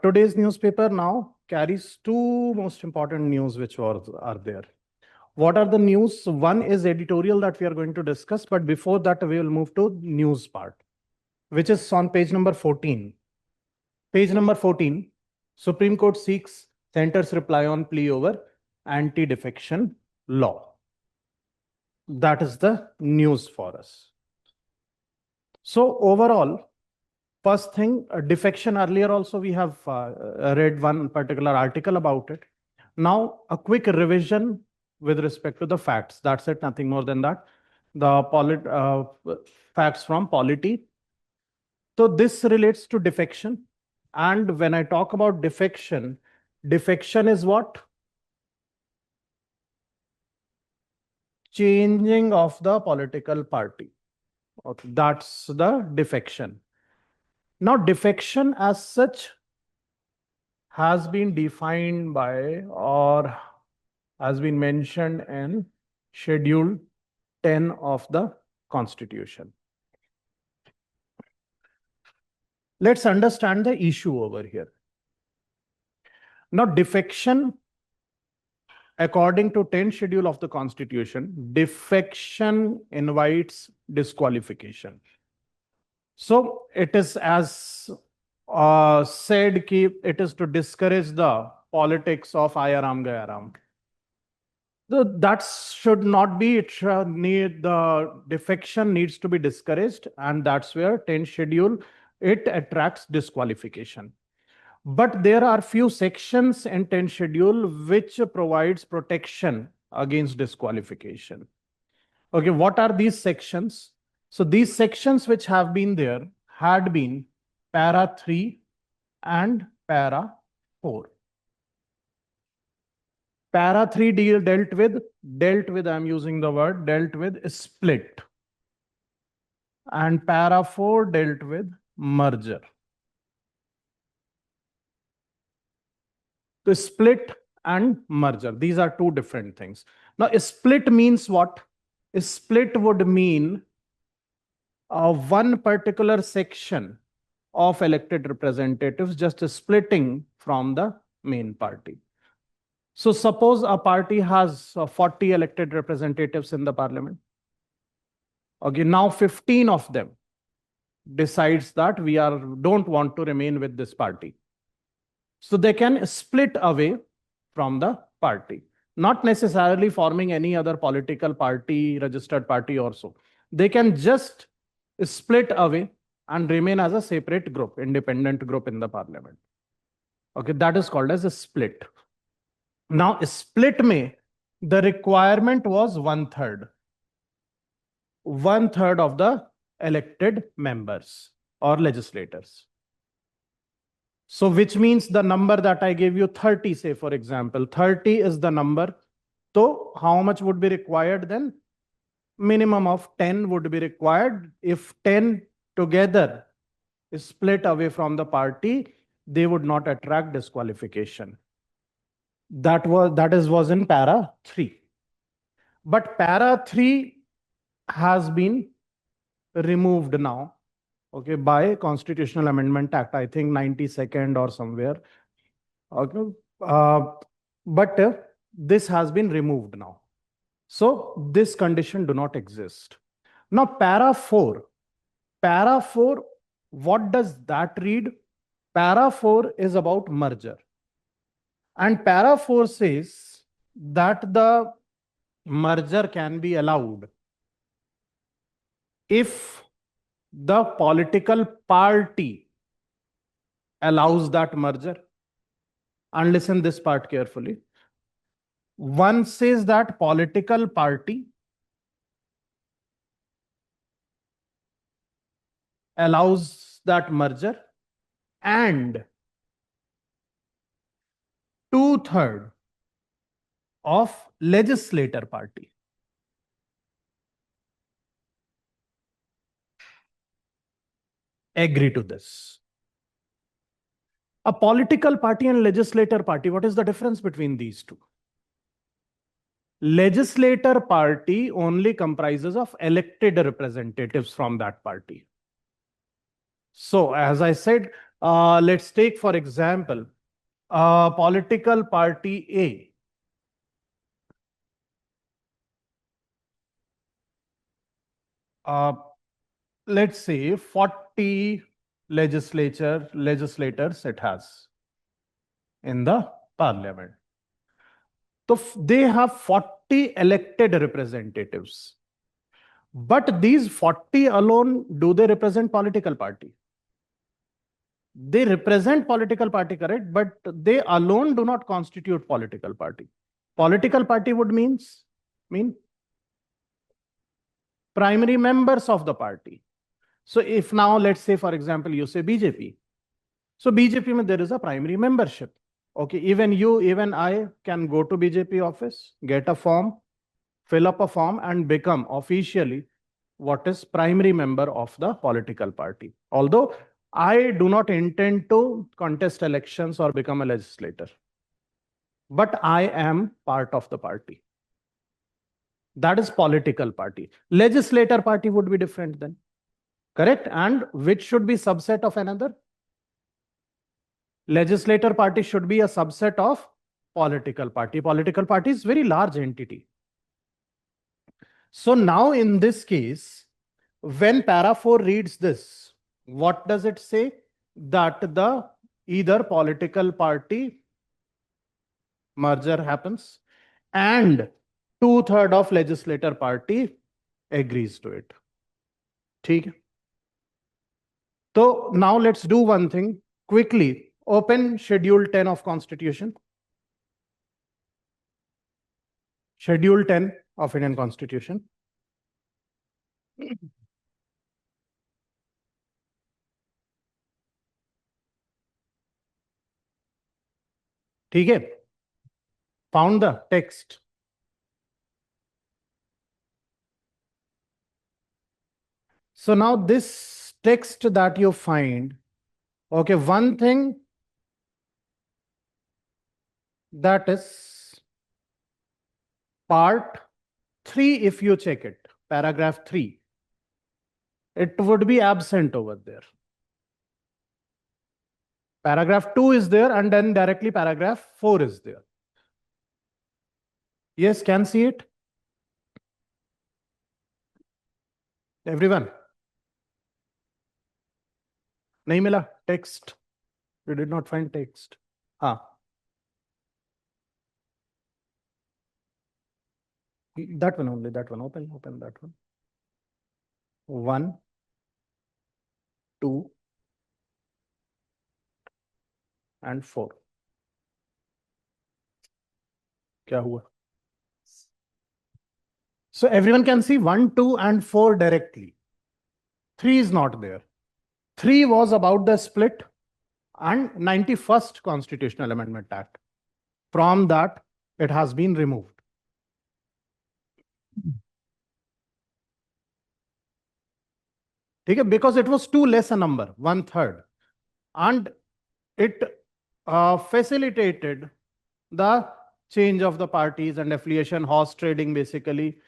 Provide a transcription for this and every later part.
today's newspaper now carries two most important news which are there. What are the news? One is editorial that we are going to discuss, but before that we will move to news part, which is on page number 14. Page number 14, Supreme Court seeks center's reply on plea over anti-defection law. That is the news for us. So overall, first thing, defection, earlier also we have read one particular article about it. Now, a quick revision with respect to the facts. That's it, nothing more than that. The facts from polity. So this relates to defection. And when I talk about defection, defection is what? Changing of the political party. Okay, that's the defection. Now, defection as such has been defined by or has been mentioned in Schedule 10 of the Constitution. Let's understand the issue over here. Now, defection, according to 10th schedule of the Constitution, defection invites disqualification. So it is as said, it is to discourage the politics of Ayaram Gayaram. So that should not be, the defection needs to be discouraged, and that's where 10th schedule, it attracts disqualification. But there are few sections in 10th schedule which provides protection against disqualification. Okay, what are these sections? So these sections which have been there had been para 3 and para 4. Para 3 dealt with, I'm using the word, dealt with split. And para 4 dealt with merger. The split and merger, these are two different things. Now, a split means what? A split would mean one particular section of elected representatives just splitting from the main party. So suppose a party has 40 elected representatives in the parliament. Okay, now 15 of them decides that we don't want to remain with this party. So they can split away from the party, not necessarily forming any other political party, registered party or so. They can just split away and remain as a separate group, independent group in the parliament. Okay, that is called as a split. Now, split mein, the requirement was 1/3. 1/3 of the elected members or legislators. So which means the number that I gave you, 30, say for example, 30 is the number. So how much would be required then? Minimum of 10 would be required. If 10 together is split away from the party, they would not attract disqualification. That was in para 3. But para 3 has been removed now. Okay, by Constitutional Amendment Act, I think 92nd or somewhere. Okay, but this has been removed now. So this condition do not exist. Now para 4, what does that read? Para 4 is about merger. And para 4 says that the merger can be allowed if the political party allows that merger. And listen this part carefully. One says that political party allows that merger and 2/3 of legislator party. Agree to this. A political party and legislator party, what is the difference between these two? Legislator party only comprises of elected representatives from that party. So as I said, Let's take, for example, political party A. Let's say 40 legislators it has in the parliament. So they have 40 elected representatives. But these 40 alone, do they represent political party? They represent political party, correct? But they alone do not constitute political party. Political party would mean primary members of the party. So if now, let's say, for example, you say BJP. So BJP, there is a primary membership. Okay, even you, even I can go to BJP office, get a form, fill up a form and become officially what is primary member of the political party. Although I do not intend to contest elections or become a legislator, but I am part of the party. That is political party. Legislator party would be different then, correct? And which should be subset of another? Legislator party should be a subset of political party. Political party is very large entity. So now in this case, when para 4 reads this, what does it say? That the either political party merger happens and 2/3 of legislator party agrees to it. Okay. So now let's do one thing quickly. Open Schedule 10 of Constitution. Schedule 10 of Indian Constitution. Okay. Found the text. So now this text that you find, okay, one thing that is part 3, if you check it, paragraph 3, it would be absent over there. Paragraph 2 is there and then directly paragraph 4 is there. Yes, can see it? Everyone? Nahi mila text. We did not find text. That one only, that one. Open that one. 1, 2, and 4. Kya hua? So everyone can see 1, 2, and 4 directly. 3 is not there. 3 was about the split and 91st Constitutional Amendment Act. From that, it has been removed. Okay, because it was too less a number, 1/3. And it facilitated the change of the parties and affiliation, horse trading basically.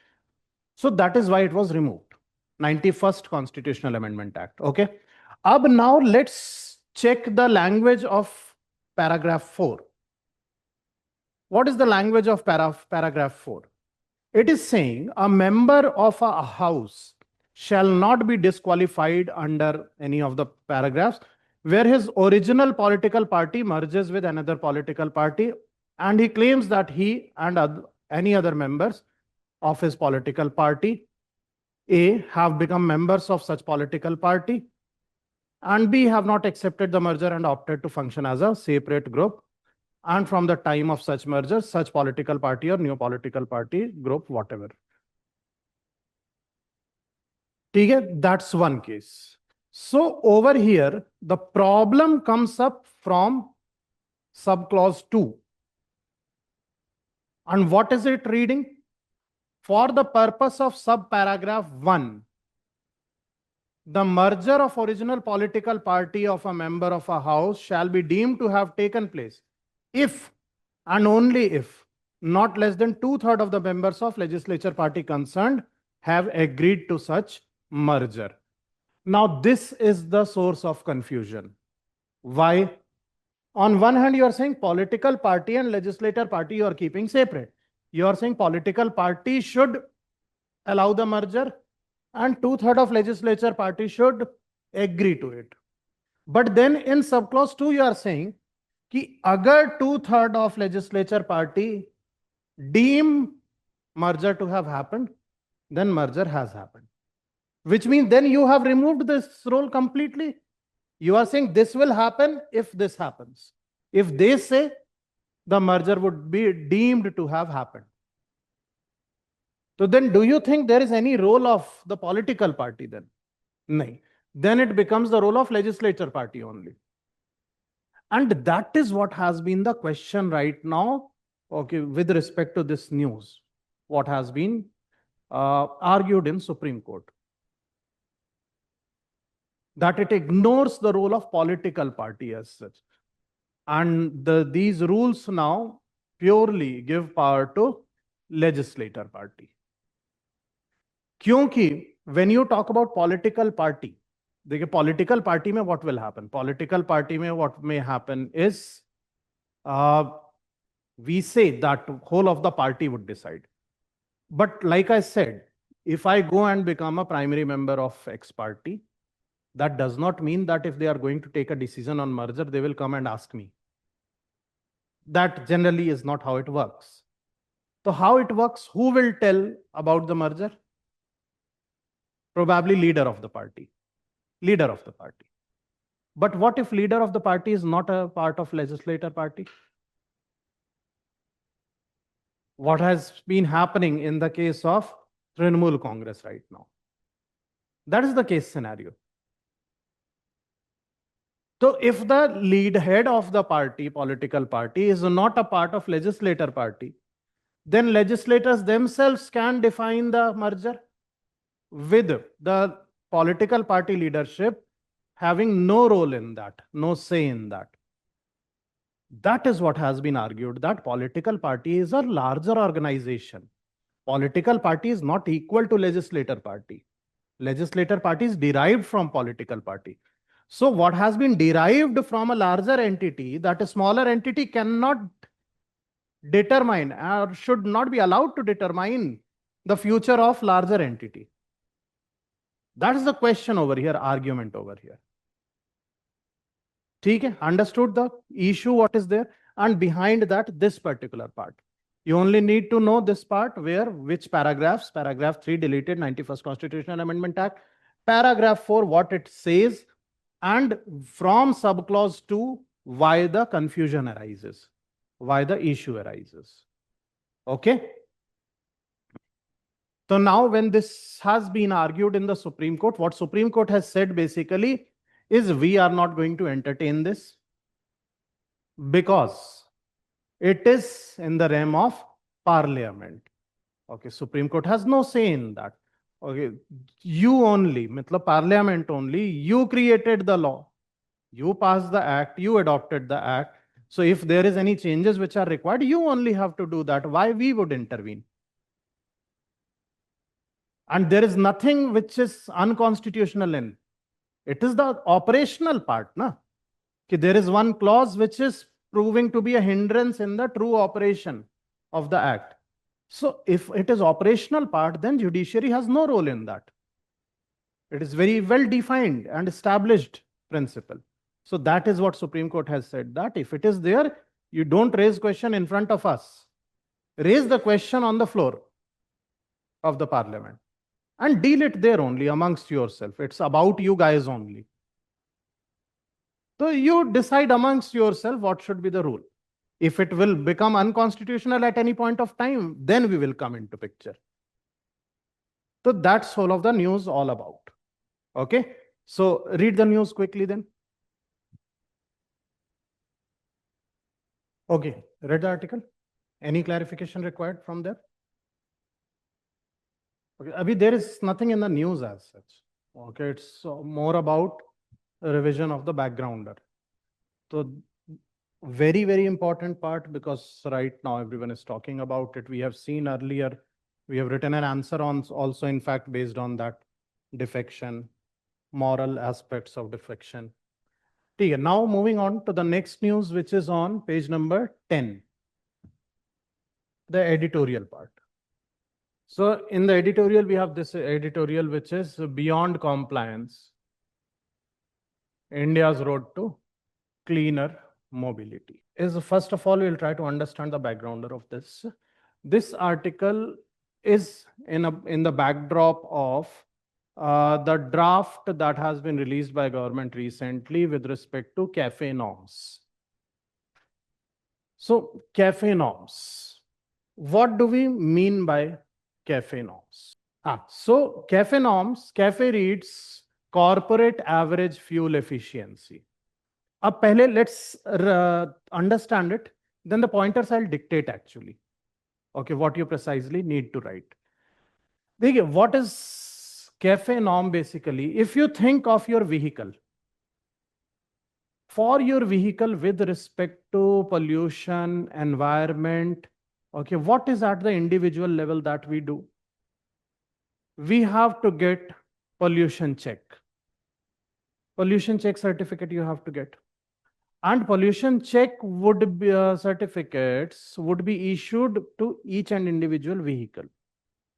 So that is why it was removed. 91st Constitutional Amendment Act. Okay. Now let's check the language of paragraph 4. What is the language of paragraph 4? It is saying a member of a house shall not be disqualified under any of the paragraphs where his original political party merges with another political party and he claims that he and any other members of his political party A have become members of such political party and B have not accepted the merger and opted to function as a separate group, and from the time of such merger, such political party or new political party group, whatever. Okay, that's one case. So over here, the problem comes up from subclause 2. And what is it reading? For the purpose of subparagraph 1, the merger of original political party of a member of a house shall be deemed to have taken place if and only if not less than 2/3 of the members of legislature party concerned have agreed to such merger. Now this is the source of confusion. Why? On one hand, you are saying political party and legislator party you are keeping separate. You are saying political party should allow the merger and 2/3 of legislature party should agree to it. But then in subclause 2, you are saying कि अगर 2/3 of legislature party deem merger to have happened, then merger has happened. Which means then you have removed this role completely. You are saying this will happen if this happens. If they say the merger would be deemed to have happened. So then do you think there is any role of the political party then? No. Then it becomes the role of legislature party only. And that is what has been the question right now, okay, with respect to this news, what has been argued in Supreme Court. That it ignores the role of political party as such. And these rules now purely give power to legislator party. क्योंकि when you talk about political party, देखिए political party में what will happen? Political party में what may happen is we say that whole of the party would decide. But like I said, if I go and become a primary member of X party, that does not mean that if they are going to take a decision on merger, they will come and ask me. That generally is not how it works. So how it works, who will tell about the merger? Probably leader of the party. Leader of the party. But what if leader of the party is not a part of legislator party? What has been happening in the case of Trinamool Congress right now? That is the case scenario. So if the lead head of the party, political party, is not a part of legislator party, then legislators themselves can define the merger with the political party leadership having no role in that, no say in that. That is what has been argued, that political party is a larger organization. Political party is not equal to legislator party. Legislator party is derived from political party. So what has been derived from a larger entity, that a smaller entity cannot determine or should not be allowed to determine the future of larger entity. That is the question over here, argument over here. Okay, understood the issue, what is there? And behind that, this particular part. You only need to know this part where, which paragraphs, paragraph 3 deleted 91st Constitutional Amendment Act, paragraph 4, what it says, and from subclause 2, why the confusion arises, why the issue arises. Okay. So now when this has been argued in the Supreme Court, what Supreme Court has said basically is we are not going to entertain this because it is in the realm of parliament. Okay, Supreme Court has no say in that. Okay, you only, matlab parliament only, you created the law, you passed the act, you adopted the act. So if there is any changes which are required, you only have to do that. Why we would intervene? And there is nothing which is unconstitutional in it. Is the operational part, na? Ki there is one clause which is proving to be a hindrance in the true operation of the act. So if it is operational part, then judiciary has no role in that. It is very well defined and established principle. So that is what Supreme Court has said, that if it is there, you don't raise question in front of us. Raise the question on the floor of the parliament and deal it there only amongst yourself. It's about you guys only. So you decide amongst yourself what should be the rule. If it will become unconstitutional at any point of time, then we will come into picture. So that's whole of the news all about. Okay. So read the news quickly then. Okay. Read the article. Any clarification required from there? Okay. Abhi, there is nothing in the news as such. Okay. It's more about a revision of the backgrounder. So very, very important part, because right now everyone is talking about it. We have seen earlier, we have written an answer on also, in fact, based on that defection, moral aspects of defection. ठीक है, now moving on to the next news, which is on page number 10, the editorial part. So in the editorial, we have this editorial which is beyond compliance, India's road to cleaner mobility. Is first of all, we'll try to understand the backgrounder of this. This article is in the backdrop of the draft that has been released by government recently with respect to cafe norms. So cafe norms, what do we mean by cafe norms? So cafe norms, cafe reads corporate average fuel efficiency. Ab pehle let's understand it, then the pointers I'll dictate actually. Okay, what you precisely need to write. देखिए, what is cafe norm basically? If you think of your vehicle, for your vehicle with respect to pollution, environment, okay, what is at the individual level that we do? We have to get pollution check. Pollution check certificate you have to get. And pollution check would be certificates would be issued to each and individual vehicle.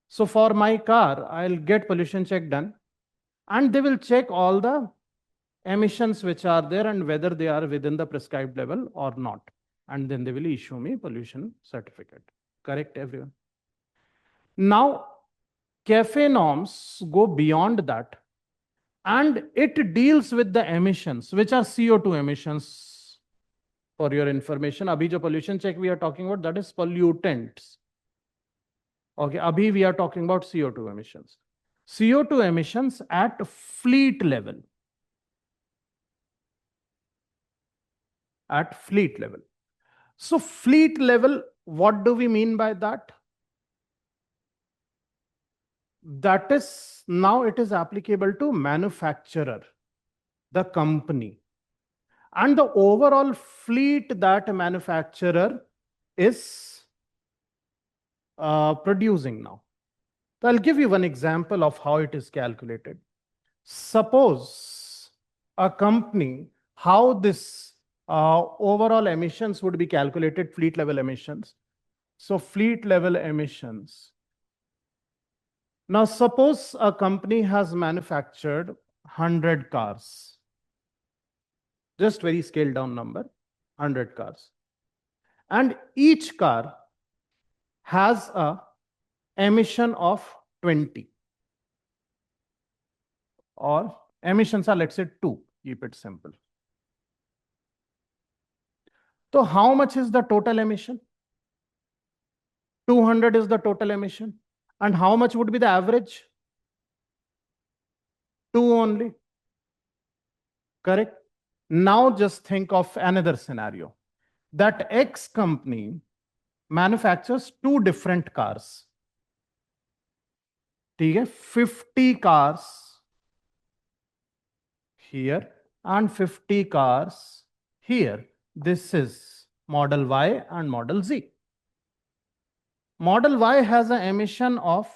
So for my car, I'll get pollution check done, and they will check all the emissions which are there and whether they are within the prescribed level or not. And then they will issue me pollution certificate. Correct, everyone? Now, CAFE norms go beyond that, and it deals with the emissions, which are CO2 emissions. For your information, abhi jo pollution check we are talking about, that is pollutants. Okay, abhi we are talking about CO2 emissions. CO2 emissions at fleet level. At fleet level. So fleet level, what do we mean by that? That is, now it is applicable to manufacturer, the company, and the overall fleet that manufacturer is producing now. So I'll give you one example of how it is calculated. Suppose a company, how this overall emissions would be calculated, fleet level emissions. So fleet level emissions. Now suppose a company has manufactured 100 cars. Just very scaled down number, 100 cars. And each car has a emission of 20. Or emissions are, let's say, 2. Keep it simple. So how much is the total emission? 200 is the total emission. And how much would be the average? 2 only. Correct? Now just think of another scenario. That X company manufactures 2 different cars. ठीक है, 50 cars here and 50 cars here. This is model Y and model Z. Model Y has an emission of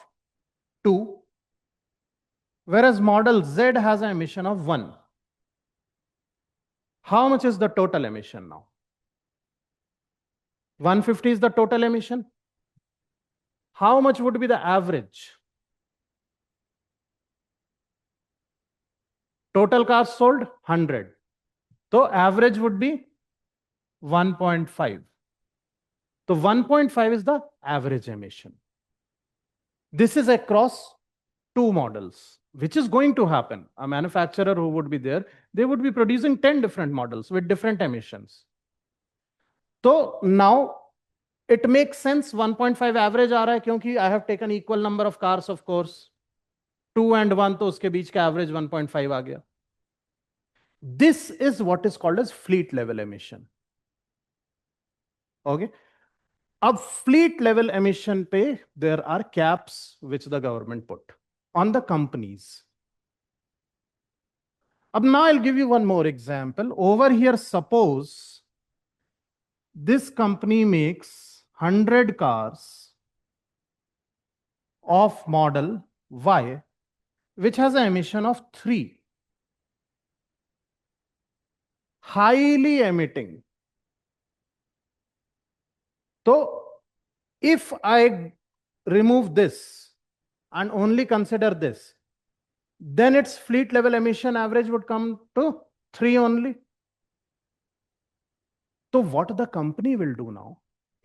2, whereas model Z has an emission of 1. How much is the total emission now? 150 is the total emission. How much would be the average? Total cars sold 100. So average would be 1.5. So 1.5 is the average emission. This is across 2 models, which is going to happen. A manufacturer who would be there, they would be producing 10 different models with different emissions. So now it makes sense 1.5 average aa raha hai kyunki I have taken equal number of cars, of course. 2 and 1, to uske beech ka average 1.5 aa gaya. This is what is called as fleet level emission. Okay. Ab fleet level emission pe there are caps which the government put on the companies. Ab now I'll give you one more example. Over here, suppose this company makes 100 cars of model Y, which has an emission of 3. highly emitting. So if I remove this and only consider this, then its fleet level emission average would come to 3 only. So what the company will do now?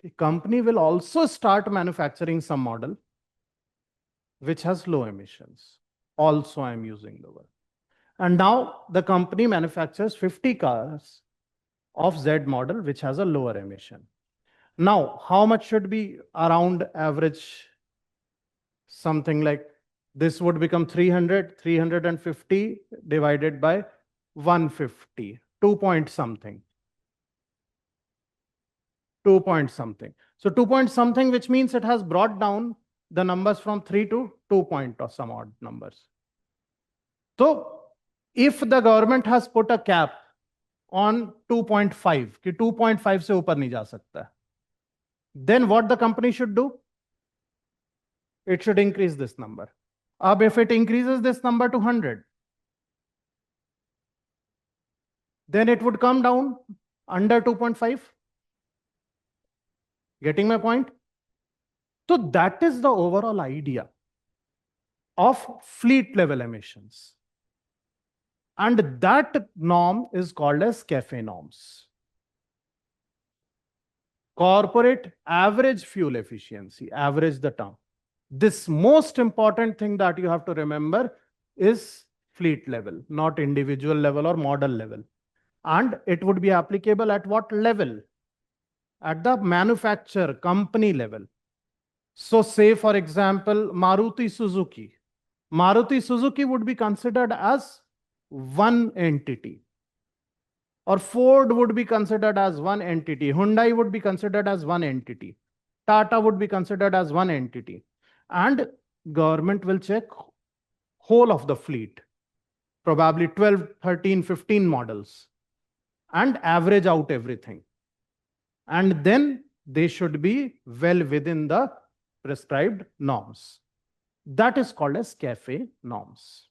The company will also start manufacturing some model which has low emissions. Also, I'm using the word. And now the company manufactures 50 cars of Z model which has a lower emission. Now, how much should be around average? Something like this would become 300, 350 divided by 150, 2 point something. 2 point something. So 2 point something, which means it has brought down the numbers from 3 to 2 point or some odd numbers. So if the government has put a cap on 2.5, कि 2.5 से ऊपर नहीं जा सकता, then what the company should do? It should increase this number. If it increases this number to 100, then it would come down under 2.5. Getting my point? So that is the overall idea of fleet level emissions. And that norm is called as CAFE norms. Corporate average fuel efficiency, average the term. This most important thing that you have to remember is fleet level, not individual level or model level. And it would be applicable at what level? At the manufacturer company level. So say, for example, Maruti Suzuki. Maruti Suzuki would be considered as one entity. Or Ford would be considered as one entity. Hyundai would be considered as one entity. Tata would be considered as one entity. And government will check whole of the fleet, probably 12, 13, 15 models, and average out everything. And then they should be well within the prescribed norms. That is called as CAFE norms.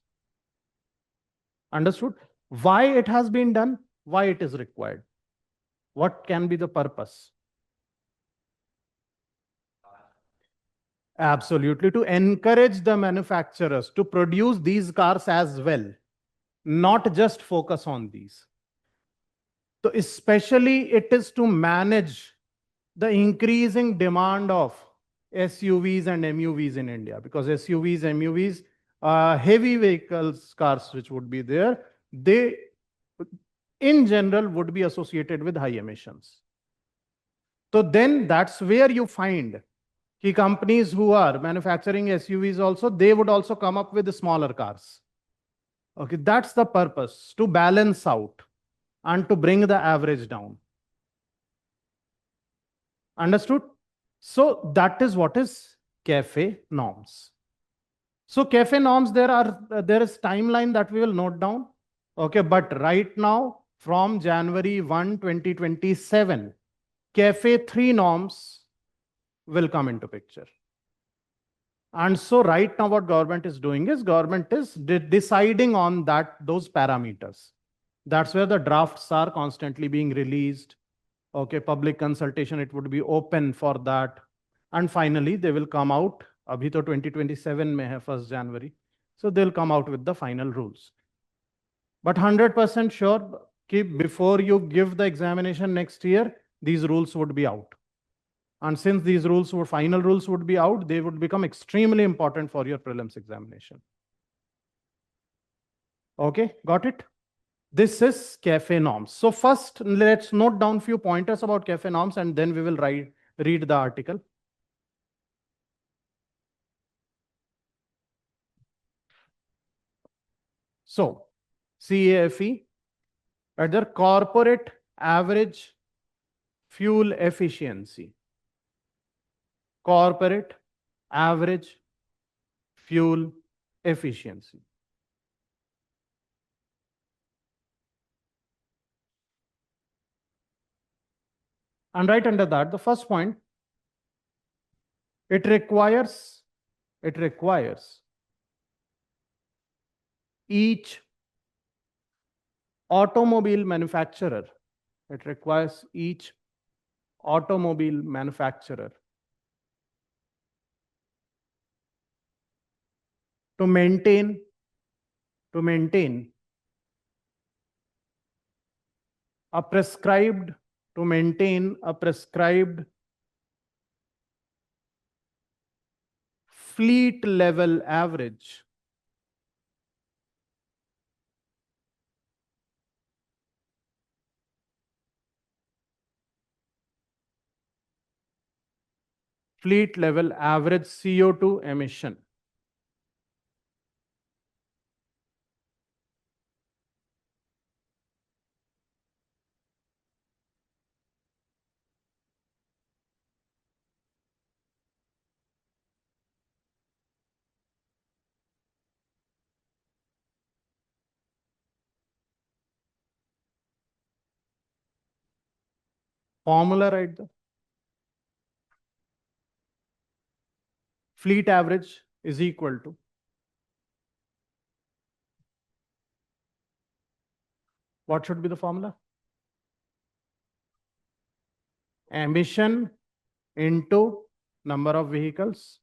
Understood? Why it has been done? Why it is required? What can be the purpose? Absolutely, to encourage the manufacturers to produce these cars as well, not just focus on these. So especially it is to manage the increasing demand of SUVs and MUVs in India, because SUVs, MUVs, heavy vehicles, cars which would be there, they in general would be associated with high emissions. So then that's where you find key companies who are manufacturing SUVs also, they would also come up with smaller cars. Okay, that's the purpose, to balance out and to bring the average down. Understood? So that is what is CAFE norms. So CAFE norms, there is timeline that we will note down. Okay, but right now from January 1, 2027, CAFE 3 norms will come into picture. And so right now what government is doing is government is deciding on those parameters. That's where the drafts are constantly being released. Okay, public consultation, it would be open for that. And finally, they will come out. Abhi to 2027 mein hai, 1st January. So they'll come out with the final rules. But 100% sure that before you give the examination next year, these rules would be out. And since these rules were final rules would be out, they would become extremely important for your prelims examination. Okay, got it? This is CAFE norms. So first, let's note down few pointers about CAFE norms, and then we will read the article. So CAFE, at their corporate average fuel efficiency. Corporate average fuel efficiency. And right under that, the first point, it requires each automobile manufacturer. It requires each automobile manufacturer to maintain a prescribed fleet level average. Fleet level average CO2 emission. Formula right there. Fleet average is equal to what should be the formula? Emission into number of vehicles.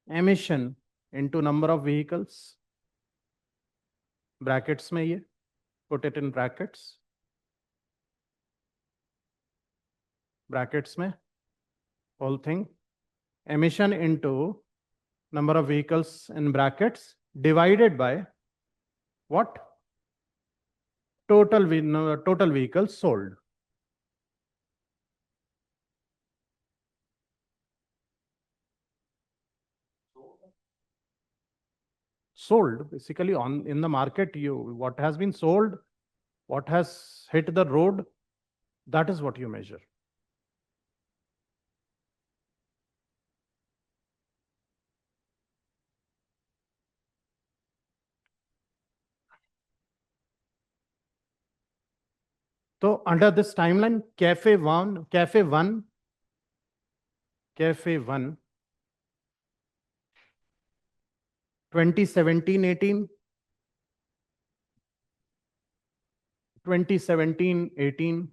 Emission into number of vehicles. Brackets में ये, put it in brackets. Brackets में, whole thing. Emission into number of vehicles in brackets divided by what? Total vehicles sold. Sold basically in the market, what has been sold, what has hit the road, that is what you measure. So under this timeline, Cafe 1, 2017-18, 2017-18,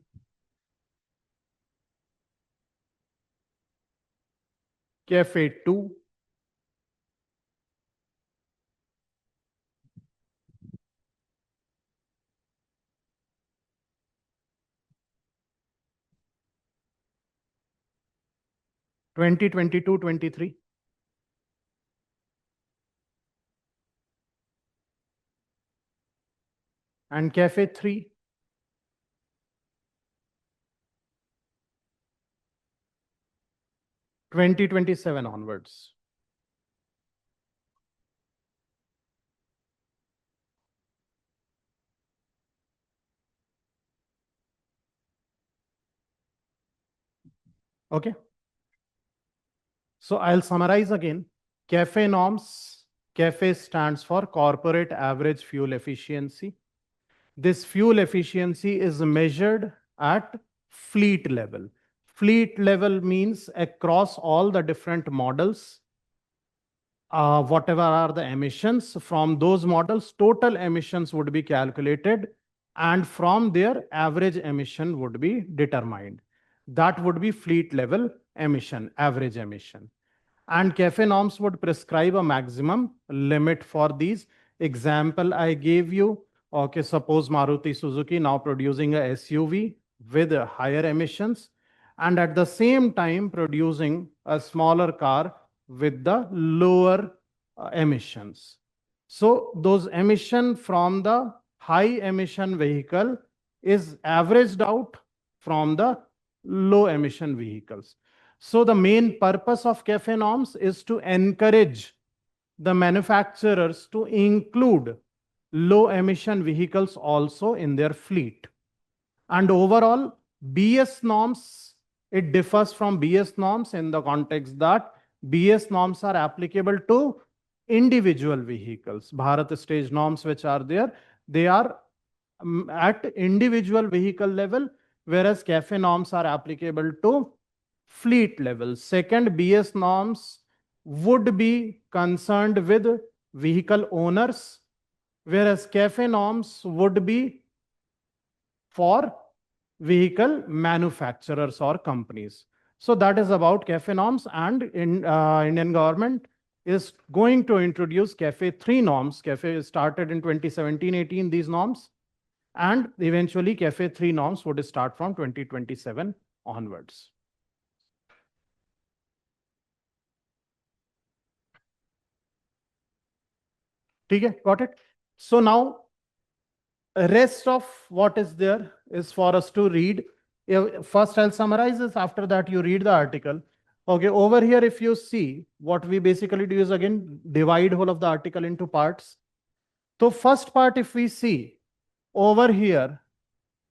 Cafe 2, Twenty 23, and Cafe 3, 2027 onwards. Okay. So I'll summarize again. CAFE norms. CAFE stands for Corporate Average Fuel Efficiency. This fuel efficiency is measured at fleet level. Fleet level means across all the different models, whatever are the emissions from those models, total emissions would be calculated, and from there average emission would be determined. That would be fleet level emission, average emission. And CAFE norms would prescribe a maximum limit for these. Example I gave you. Okay, suppose Maruti Suzuki now producing a SUV with higher emissions, and at the same time producing a smaller car with the lower emissions. So those emission from the high emission vehicle is averaged out from the low emission vehicles. So the main purpose of CAFE norms is to encourage the manufacturers to include low emission vehicles also in their fleet. And overall, BS norms, it differs from BS norms in the context that BS norms are applicable to individual vehicles. Bharat stage norms which are there, they are at individual vehicle level, whereas CAFE norms are applicable to fleet level. Second, BS norms would be concerned with vehicle owners, whereas CAFE norms would be for vehicle manufacturers or companies. So that is about CAFE norms, and Indian government is going to introduce CAFE 3 norms. CAFE started in 2017-18, these norms, and eventually CAFE 3 norms would start from 2027 onwards. Okay, got it? So now rest of what is there is for us to read. First I'll summarize this, after that you read the article. Okay, over here if you see, what we basically do is again divide whole of the article into parts. So first part, if we see over here,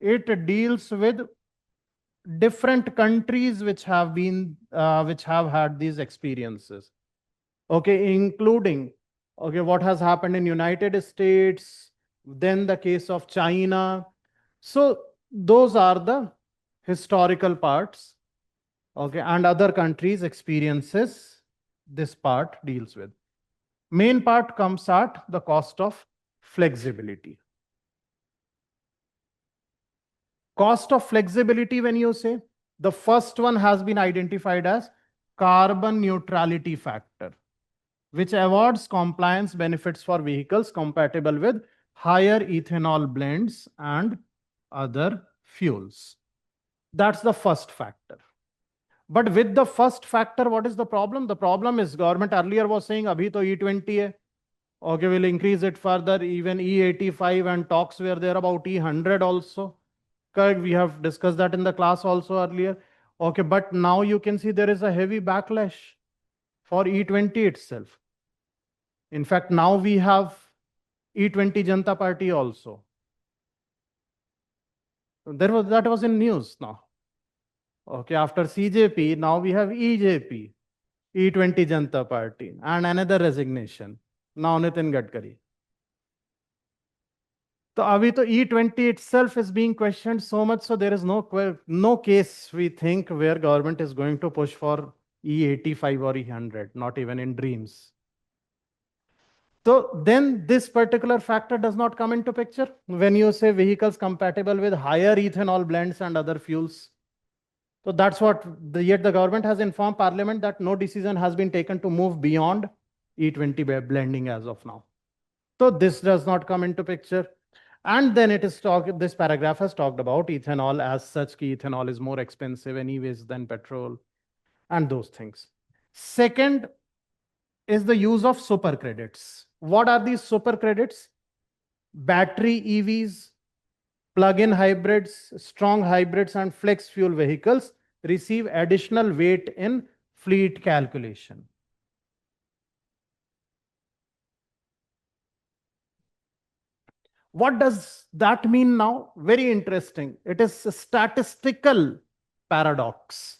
it deals with different countries which have had these experiences. Okay, including what has happened in United States, then the case of China. So those are the historical parts. Okay, and other countries' experiences this part deals with. Main part comes at the cost of flexibility. Cost of flexibility, when you say, the first one has been identified as carbon neutrality factor, which awards compliance benefits for vehicles compatible with higher ethanol blends and other fuels. That's the first factor. But with the first factor, what is the problem? The problem is government earlier was saying, abhi to E20 hai. Okay, we'll increase it further, even E85, and talks were there about E100 also. Correct, we have discussed that in the class also earlier. Okay, but now you can see there is a heavy backlash for E20 itself. In fact, now we have E20 Janata Party also. That was in news now. Okay, after CJP, now we have EJP, E20 Janata Party, and another resignation. Now Nitin Gadkari. So abhi to E20 itself is being questioned so much, so there is no case, we think, where government is going to push for E85 or E100, not even in dreams. So then this particular factor does not come into picture when you say vehicles compatible with higher ethanol blends and other fuels. So that's what, yet the government has informed Parliament that no decision has been taken to move beyond E20 blending as of now. So this does not come into picture. And then this paragraph has talked about ethanol as such. Ethanol is more expensive anyways than petrol and those things. Second is the use of super credits. What are these super credits? Battery EVs, plug-in hybrids, strong hybrids, and flex fuel vehicles receive additional weight in fleet calculation. What does that mean now? Very interesting. It is a statistical paradox.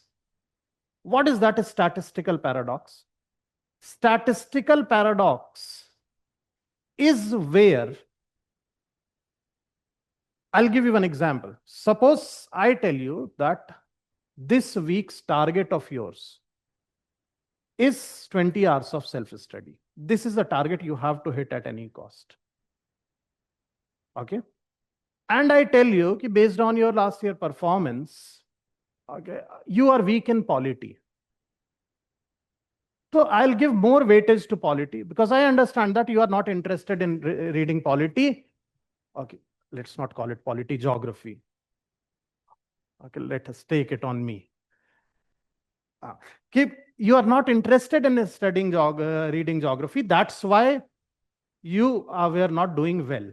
What is that, a statistical paradox? Statistical paradox is where, I'll give you an example. Suppose I tell you that this week's target of yours is 20 hours of self-study. This is the target you have to hit at any cost. Okay. And I tell you, based on your last year performance, okay, you are weak in polity. So I'll give more weightage to polity because I understand that you are not interested in reading polity. Okay, let's not call it polity, geography. Okay, let us take it on me. You are not interested in studying reading geography. That's why you were not doing well.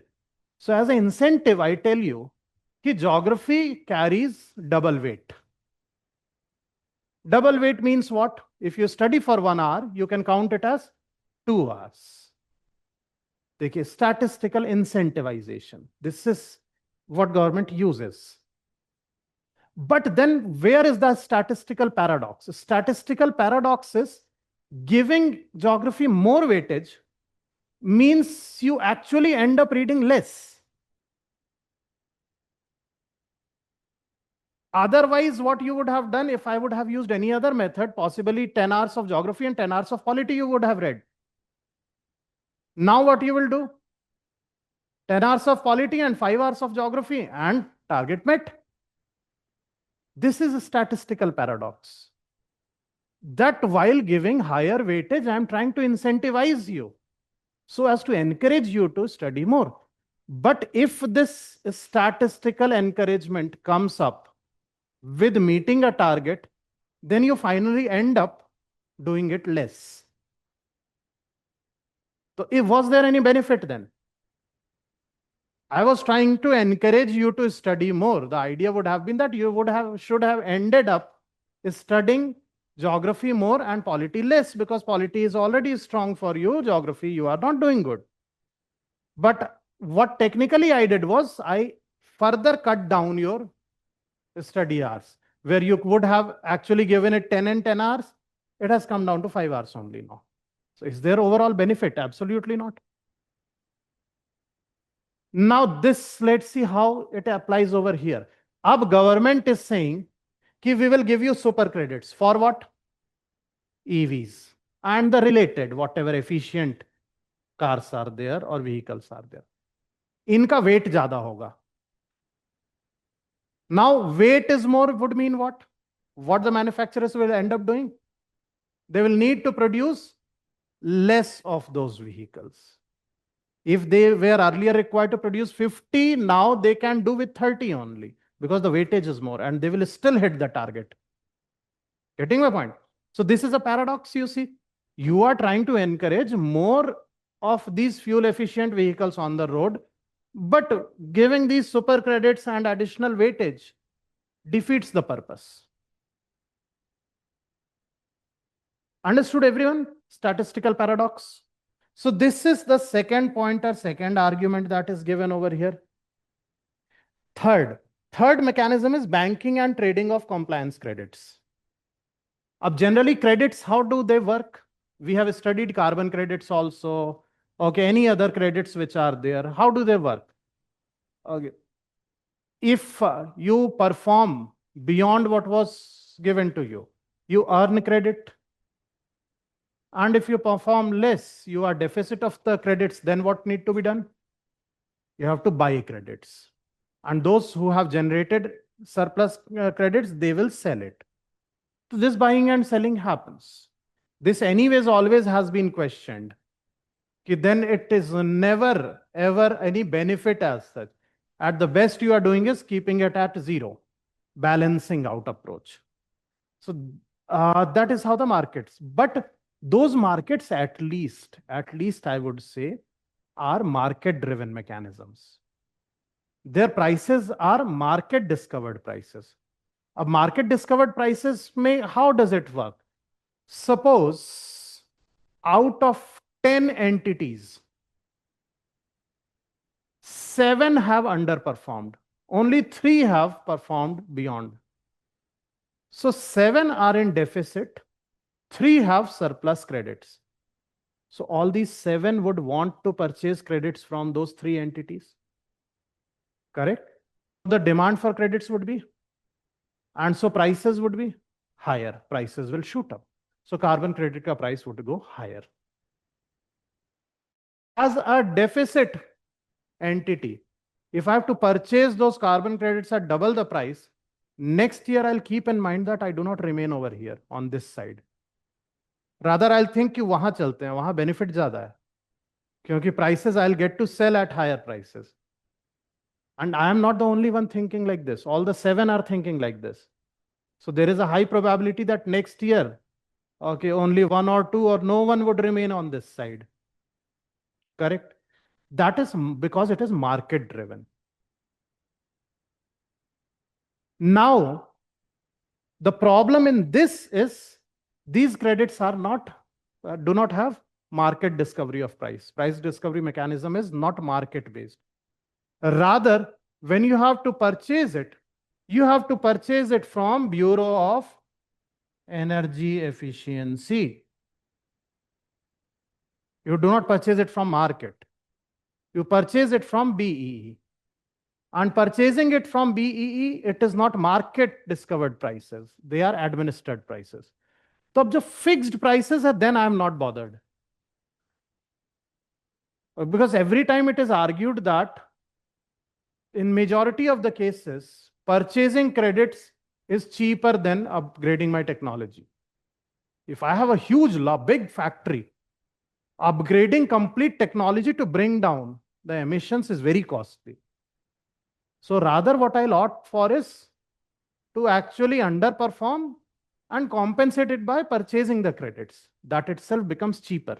So as an incentive, I tell you, geography carries double weight. Double weight means what? If you study for 1 hour, you can count it as 2 hours. देखिए, statistical incentivization. This is what government uses. But then where is the statistical paradox? Statistical paradox is giving geography more weightage means you actually end up reading less. Otherwise, what you would have done, if I would have used any other method, possibly 10 hours of geography and 10 hours of polity you would have read. Now what you will do? 10 hours of polity and 5 hours of geography, and target met. This is a statistical paradox. That while giving higher weightage, I am trying to incentivize you so as to encourage you to study more. But if this statistical encouragement comes up with meeting a target, then you finally end up doing it less. So was there any benefit then? I was trying to encourage you to study more. The idea would have been that you should have ended up studying geography more and polity less, because polity is already strong for you. Geography, you are not doing good. But what technically I did was I further cut down your study hours. Where you would have actually given it 10 and 10 hours, it has come down to 5 hours only now. So is there overall benefit? Absolutely not. Now this, let's see how it applies over here. Ab government is saying कि we will give you super credits for what? EVs and the related whatever efficient cars are there or vehicles are there. इनका weight ज़्यादा होगा. Now weight is more would mean what? What the manufacturers will end up doing? They will need to produce less of those vehicles. If they were earlier required to produce 50, now they can do with 30 only, because the weightage is more and they will still hit the target. Getting my point? So this is a paradox, you see. You are trying to encourage more of these fuel efficient vehicles on the road, but giving these super credits and additional weightage defeats the purpose. Understood everyone? Statistical paradox. So this is the second point or second argument that is given over here. Third mechanism is banking and trading of compliance credits. Generally credits, how do they work? We have studied carbon credits also. Okay, any other credits which are there, how do they work? Okay. If you perform beyond what was given to you, you earn credit. And if you perform less, you are deficit of the credits, then what need to be done? You have to buy credits. And those who have generated surplus credits, they will sell it. So this buying and selling happens. This anyways always has been questioned. Then it is never ever any benefit as such. At the best you are doing is keeping it at zero, balancing out approach. So that is how the markets, but those markets at least I would say are market driven mechanisms. Their prices are market discovered prices. Market discovered prices how does it work? Suppose out of 10 entities, 7 have underperformed, only 3 have performed beyond. So 7 are in deficit, 3 have surplus credits. So all these 7 would want to purchase credits from those 3 entities. Correct? The demand for credits would be, and so prices would be higher. Prices will shoot up. So carbon credit ka price would go higher. As a deficit entity, if I have to purchase those carbon credits at double the price, next year I'll keep in mind that I do not remain over here on this side. Rather, I'll think कि वहां चलते हैं, वहां benefit ज़्यादा है, क्योंकि prices I'll get to sell at higher prices. And I am not the only one thinking like this. All the 7 are thinking like this. So there is a high probability that next year, okay, only 1 or 2 or no one would remain on this side. Correct? That is because it is market driven. Now, the problem in this is these credits are not, do not have market discovery of price. Price discovery mechanism is not market based. Rather, when you have to purchase it, you have to purchase it from Bureau of Energy Efficiency. You do not purchase it from market. You purchase it from BEE. And purchasing it from BEE, it is not market discovered prices. They are administered prices. So, if fixed prices are, then I am not bothered. Because every time it is argued that in majority of the cases, purchasing credits is cheaper than upgrading my technology. If I have a huge, big factory, upgrading complete technology to bring down the emissions is very costly. So rather what I'll opt for is to actually underperform and compensate it by purchasing the credits. That itself becomes cheaper.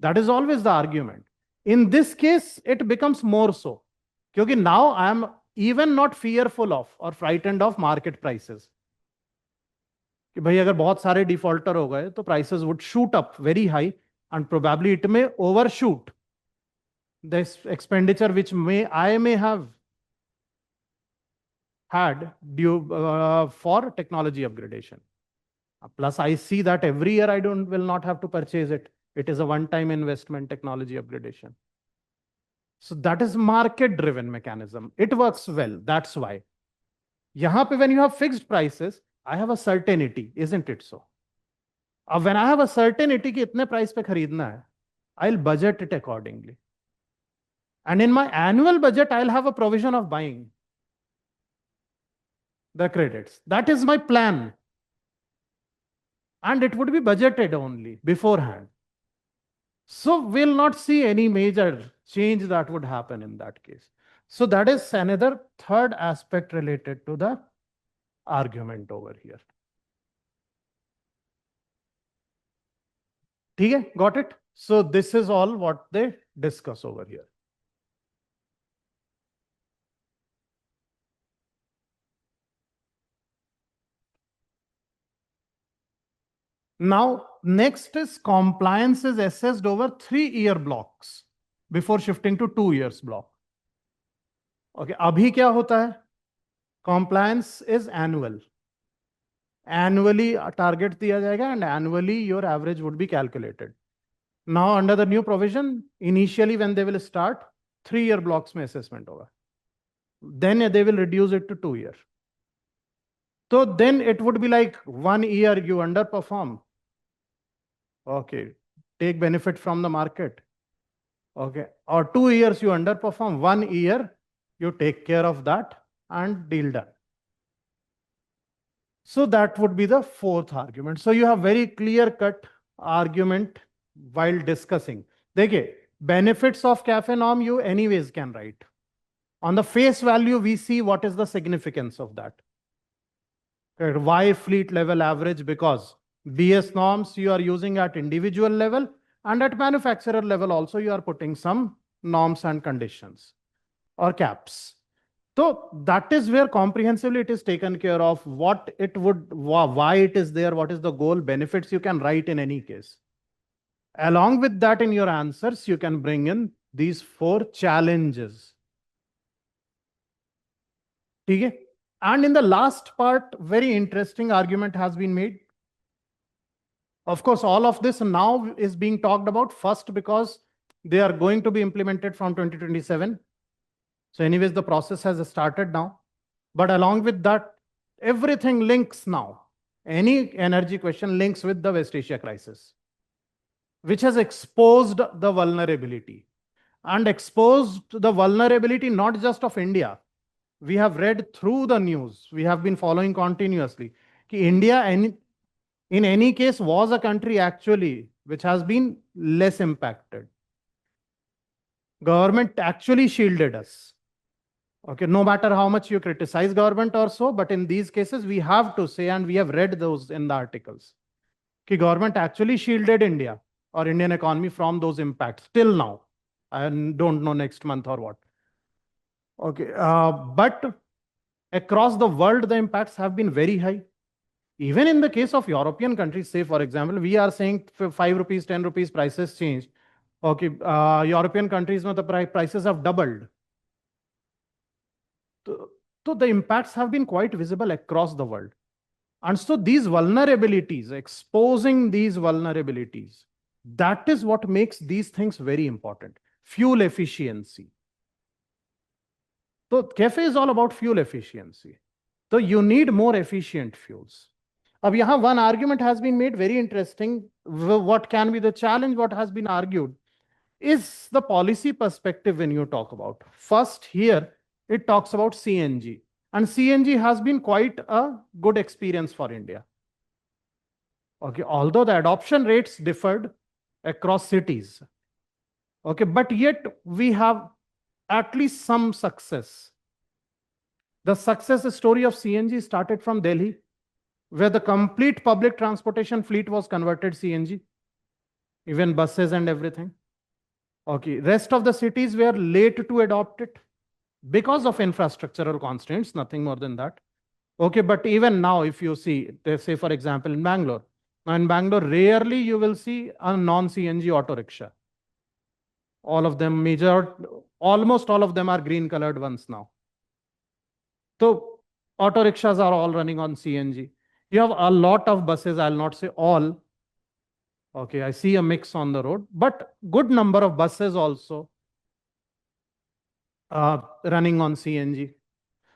That is always the argument. In this case, it becomes more so. Because now I am even not fearful of or frightened of market prices. कि भाई अगर बहुत सारे defaulter हो गए तो prices would shoot up very high and probably it may overshoot this expenditure which I may have had due for technology upgradation. Plus, I see that every year I will not have to purchase it. It is a one-time investment technology upgradation. So that is market-driven mechanism. It works well. That's why. Yahan pe when you have fixed prices, I have a certainty, isn't it so? When I have a certainty कि इतने price पे खरीदना है, I'll budget it accordingly. And in my annual budget, I'll have a provision of buying the credits. That is my plan. And it would be budgeted only beforehand. So we'll not see any major change that would happen in that case. So that is another third aspect related to the argument over here. Okay, got it? So this is all what they discuss over here. Now, next is compliance is assessed over 3-year blocks before shifting to 2 years block. Okay, abhi kya hota hai? Compliance is annual. Annually target diya jayega and annually your average would be calculated. Now, under the new provision, initially when they will start, 3-year blocks mein assessment hoga. Then they will reduce it to 2 years. So then it would be like 1 year you underperform. Okay, take benefit from the market. Okay, or 2 years you underperform, 1 year you take care of that and deal done. So that would be the fourth argument. So you have very clear-cut argument while discussing. Dekhiye, benefits of CAFE norm you anyways can write. On the face value, we see what is the significance of that. Why fleet level average? Because BS norms you are using at individual level and at manufacturer level also you are putting some norms and conditions or caps. So that is where comprehensively it is taken care of, what it would, why it is there, what is the goal, benefits you can write in any case. Along with that in your answers, you can bring in these 4 challenges. Okay? And in the last part, very interesting argument has been made. Of course, all of this now is being talked about first because they are going to be implemented from 2027. So anyways, the process has started now. But along with that, everything links now. Any energy question links with the West Asia crisis, which has exposed the vulnerability. And exposed the vulnerability not just of India. We have read through the news. We have been following continuously. India, in any case, was a country actually which has been less impacted. Government actually shielded us. Okay, no matter how much you criticize government or so, but in these cases, we have to say, and we have read those in the articles, that government actually shielded India or Indian economy from those impacts till now. I don't know next month or what. Okay, but across the world, the impacts have been very high. Even in the case of European countries, say for example, we are saying 5 rupees, 10 rupees prices changed. Okay, European countries, the prices have doubled. So the impacts have been quite visible across the world. And so these vulnerabilities, exposing these vulnerabilities, that is what makes these things very important. Fuel efficiency. So CAFE is all about fuel efficiency. So you need more efficient fuels. Now, here one argument has been made very interesting. What can be the challenge? What has been argued? is the policy perspective when you talk about. First, here it talks about CNG, and CNG has been quite a good experience for India. Okay, although the adoption rates differed across cities. Okay, but yet we have at least some success. The success story of CNG started from Delhi, where the complete public transportation fleet was converted CNG, even buses and everything. Okay, rest of the cities were late to adopt it because of infrastructural constraints, nothing more than that. Okay, but even now, if you see, say for example, in Bangalore, now in Bangalore, rarely you will see a non-CNG auto rickshaw. All of them, almost all of them are green colored ones now. So auto rickshaws are all running on CNG. You have a lot of buses, I'll not say all. Okay, I see a mix on the road, but good number of buses also running on CNG.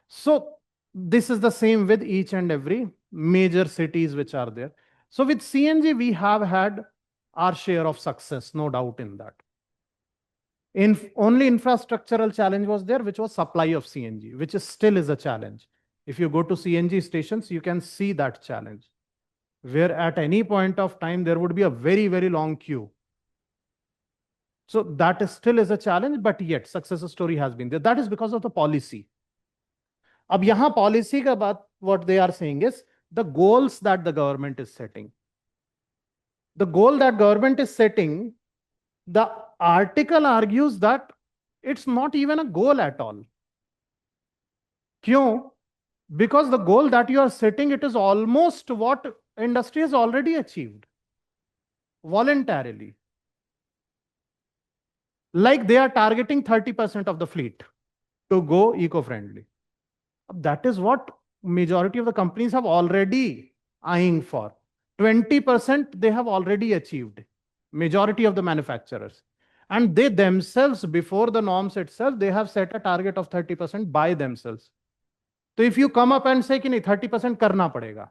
So this is the same with each and every major cities which are there. So with CNG, we have had our share of success, no doubt in that. Only infrastructural challenge was there, which was supply of CNG, which still is a challenge. If you go to CNG stations, you can see that challenge, where at any point of time, there would be a very, very long queue. So that still is a challenge, but yet success story has been there. That is because of the policy. अब यहाँ policy का बात, what they are saying is the goals that the government is setting. The goal that government is setting, the article argues that it's not even a goal at all. क्यों? Because the goal that you are setting, it is almost what industry has already achieved voluntarily. Like they are targeting 30% of the fleet to go eco-friendly. That is what majority of the companies have already eyeing for. 20% they have already achieved, majority of the manufacturers. And they themselves, before the norms itself, they have set a target of 30% by themselves. So if you come up and say कि नहीं 30% करना पड़ेगा,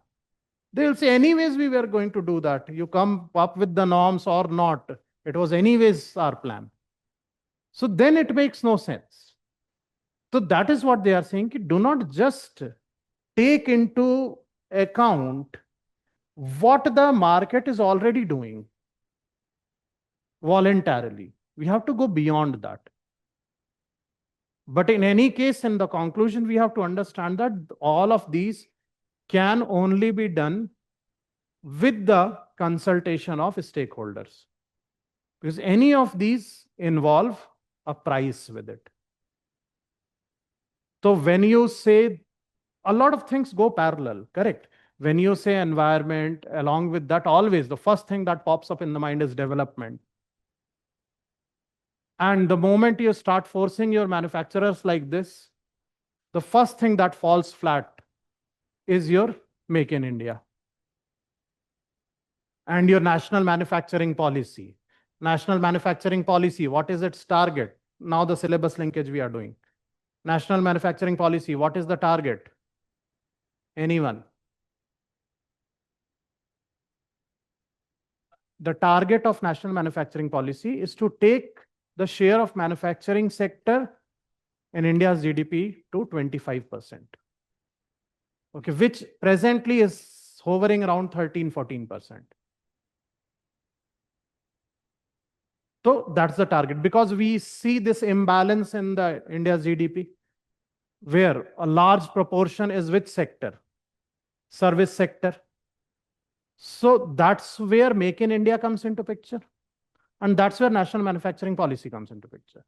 they will say anyways we were going to do that. You come up with the norms or not. It was anyways our plan. So then it makes no sense. So that is what they are saying. Do not just take into account what the market is already doing voluntarily. We have to go beyond that. But in any case, in the conclusion, we have to understand that all of these can only be done with the consultation of stakeholders. Because any of these involve a price with it. So when you say a lot of things go parallel, correct? When you say environment, along with that, always the first thing that pops up in the mind is development. And the moment you start forcing your manufacturers like this, the first thing that falls flat is your Make in India and your national manufacturing policy. National manufacturing policy, what is its target? Now the syllabus linkage we are doing. National manufacturing policy, what is the target? Anyone? The target of national manufacturing policy is to take the share of manufacturing sector in India's GDP to 25%. Okay, which presently is hovering around 13-14%. So that's the target, because we see this imbalance in the India's GDP, where a large proportion is which sector? Service sector. So that's where Make in India comes into picture. And that's where national manufacturing policy comes into picture.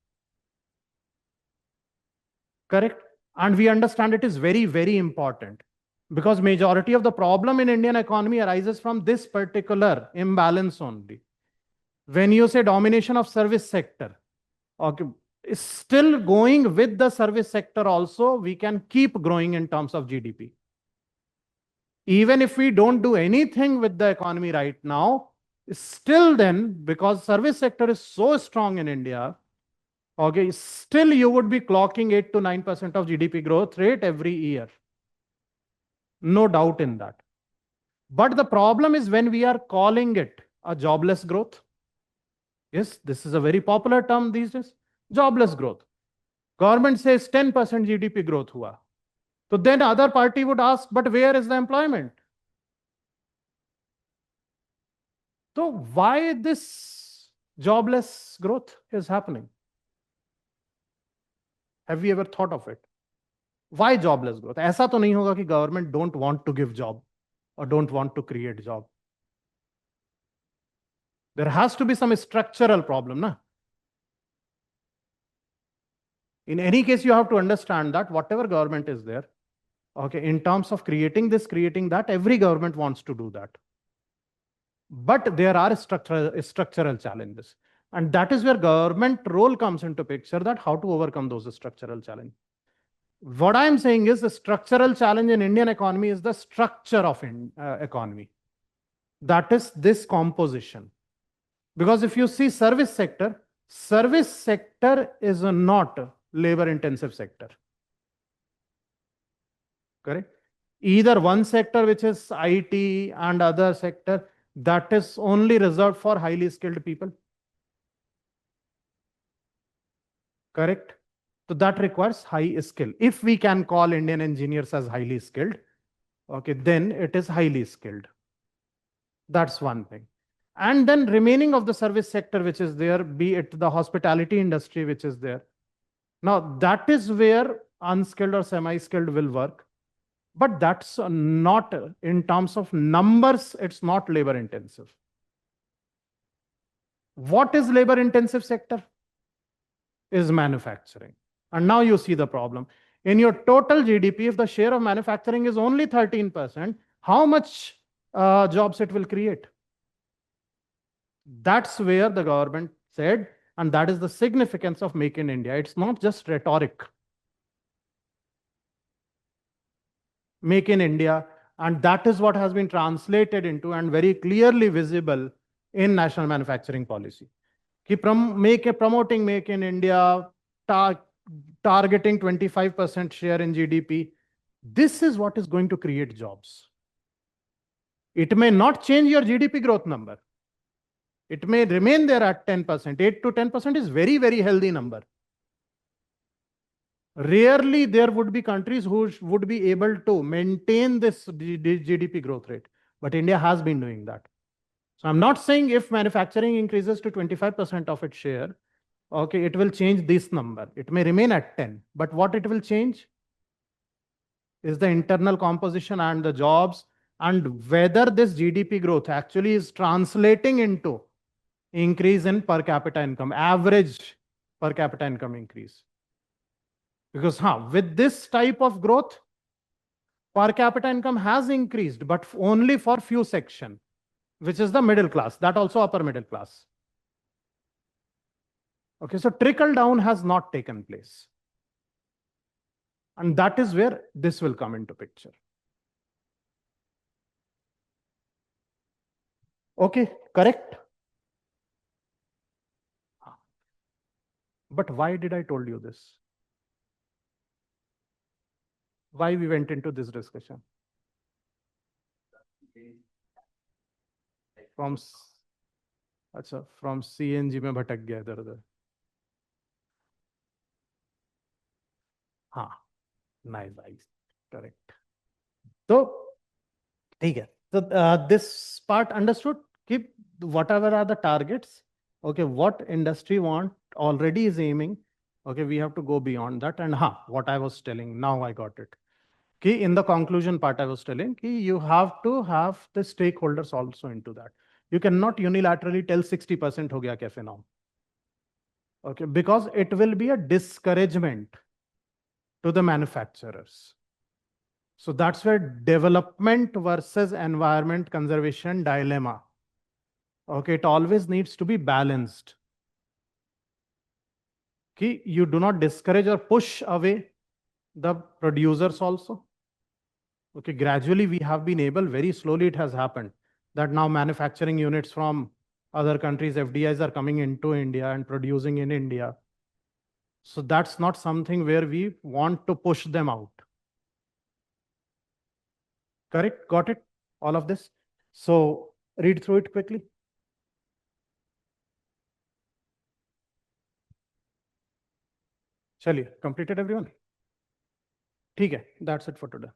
Correct? And we understand it is very, very important, because majority of the problem in Indian economy arises from this particular imbalance only. When you say domination of service sector, okay, still going with the service sector also, we can keep growing in terms of GDP. Even if we don't do anything with the economy right now, still then, because service sector is so strong in India, okay, still you would be clocking 8 to 9% of GDP growth rate every year. No doubt in that. But the problem is when we are calling it a jobless growth, Yes, this is a very popular term these days. Jobless growth. Government says 10% GDP growth hua. So then other party would ask, but where is the employment? So why this jobless growth is happening? Have you ever thought of it? Why jobless growth? ऐसा तो नहीं होगा कि government don't want to give job or don't want to create job. There has to be some structural problem, na? In any case, you have to understand that whatever government is there, okay, in terms of creating this, creating that, every government wants to do that. But there are structural challenges. And that is where government role comes into picture, that how to overcome those structural challenges. What I'm saying is the structural challenge in Indian economy is the structure of economy. That is this composition. Because if you see service sector is not labor intensive sector. Correct? Either one sector, which is IT, and other sector, that is only reserved for highly skilled people. Correct? So that requires high skill. If we can call Indian engineers as highly skilled, okay, then it is highly skilled. That's one thing. And then remaining of the service sector, which is there, be it the hospitality industry, which is there. Now, that is where unskilled or semi-skilled will work. But that's not, in terms of numbers, it's not labor intensive. What is labor intensive sector? Is manufacturing. And now you see the problem. In your total GDP, if the share of manufacturing is only 13%, how much jobs it will create? That's where the government said, and that is the significance of Make in India. It's not just rhetoric. Make in India, and that is what has been translated into and very clearly visible in national manufacturing policy. Promoting Make in India, targeting 25% share in GDP. This is what is going to create jobs. It may not change your GDP growth number. It may remain there at 10%. 8 to 10% is very, very healthy number. Rarely there would be countries who would be able to maintain this GDP growth rate. But India has been doing that. So I'm not saying if manufacturing increases to 25% of its share, okay, it will change this number. It may remain at 10. But what it will change is the internal composition and the jobs, and whether this GDP growth actually is translating into increase in per capita income, average per capita income increase. Because with this type of growth, per capita income has increased, but only for few section, which is the middle class, that also upper middle class. Okay, so trickle down has not taken place. And that is where this will come into picture. Okay, correct? But why did I told you this? Why we went into this discussion? From CNG में भटक गया इधर उधर. हाँ, nice, correct. So, ठीक है. So this part understood. Keep whatever are the targets. Okay, what industry want already is aiming. Okay, we have to go beyond that. And what I was telling, now I got it. In the conclusion part, I was telling you have to have the stakeholders also into that. You cannot unilaterally tell 60% ho gaya cafe now. Okay, because it will be a discouragement to the manufacturers. So that's where development versus environment conservation dilemma. Okay, it always needs to be balanced. You do not discourage or push away the producers also. Okay, gradually we have been able, very slowly it has happened, that now manufacturing units from other countries, FDIs, are coming into India and producing in India. So that's not something where we want to push them out. Correct? Got it? All of this? So read through it quickly. चलिए, completed everyone? ठीक है, that's it for today.